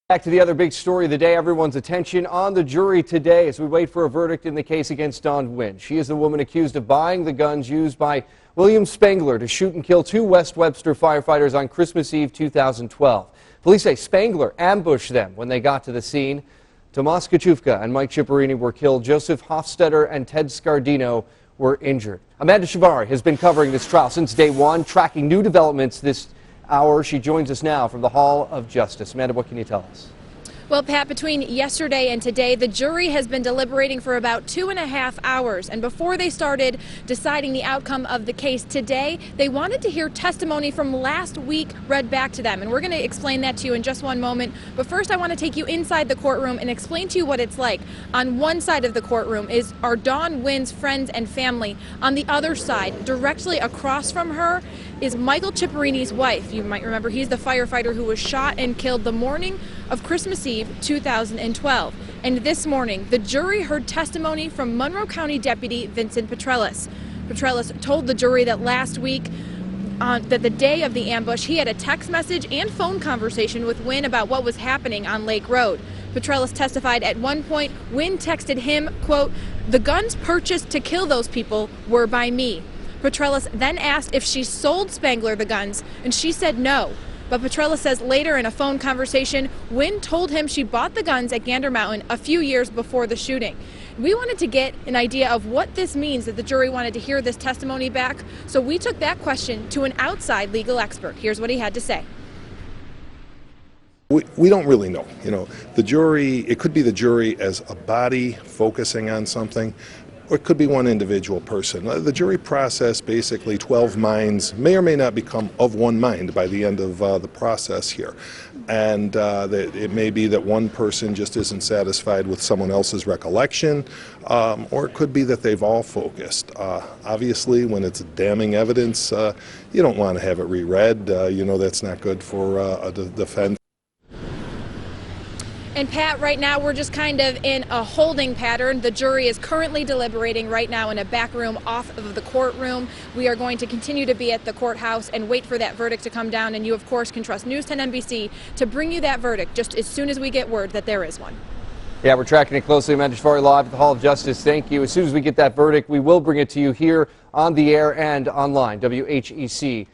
Back to the other big story of the day, everyone's attention on the jury today as we wait for a verdict in the case against Dawn Nguyen. She is the woman accused of buying the guns used by William Spangler to shoot and kill two West Webster firefighters on Christmas Eve 2012. Police say Spangler ambushed them when they got to the scene. Tomas Kachufka and Mike Ciparini were killed. Joseph Hofstetter and Ted Scardino were injured. Amanda Shivari has been covering this trial since day one, tracking new developments this hour. She joins us now from the Hall of Justice. Amanda, what can you tell us? Well, Pat, between yesterday and today, the jury has been deliberating for about 2.5 hours. And before they started deciding the outcome of the case today, they wanted to hear testimony from last week read back to them. And we're going to explain that to you in just one moment. But first, I want to take you inside the courtroom and explain to you what it's like. On one side of the courtroom are Dawn Nguyen's friends and family. On the other side, directly across from her, is Michael Ciparini's wife. You might remember he's the firefighter who was shot and killed the morning of Christmas Eve 2012. And this morning, the jury heard testimony from Monroe County Deputy Vincent Petrellis. Petrellis told the jury that last week, that the day of the ambush, he had a text message and phone conversation with Nguyen about what was happening on Lake Road. Petrellis testified at one point, Nguyen texted him, quote, "The guns purchased to kill those people were by me." Petrellis then asked if she sold Spangler the guns, and she said no. But Petrellis says later in a phone conversation, Nguyen told him she bought the guns at Gander Mountain a few years before the shooting. We wanted to get an idea of what this means that the jury wanted to hear this testimony back, so we took that question to an outside legal expert. Here's what he had to say. We don't really know. The jury, it could be the jury as a body focusing on something, or it could be one individual person. The jury process, basically 12 minds may or may not become of one mind by the end of the process here. And it may be that one person just isn't satisfied with someone else's recollection, or it could be that they've all focused. Obviously, when it's damning evidence, you don't want to have it reread. That's not good for a defense. And Pat, right now we're just kind of in a holding pattern. The jury is currently deliberating right now in a back room off of the courtroom. We are going to continue to be at the courthouse and wait for that verdict to come down. And you, of course, can trust News 10 NBC to bring you that verdict just as soon as we get word that there is one. Yeah, we're tracking it closely. Amanda Shivari live at the Hall of Justice. Thank you. As soon as we get that verdict, we will bring it to you here on the air and online. WHEC.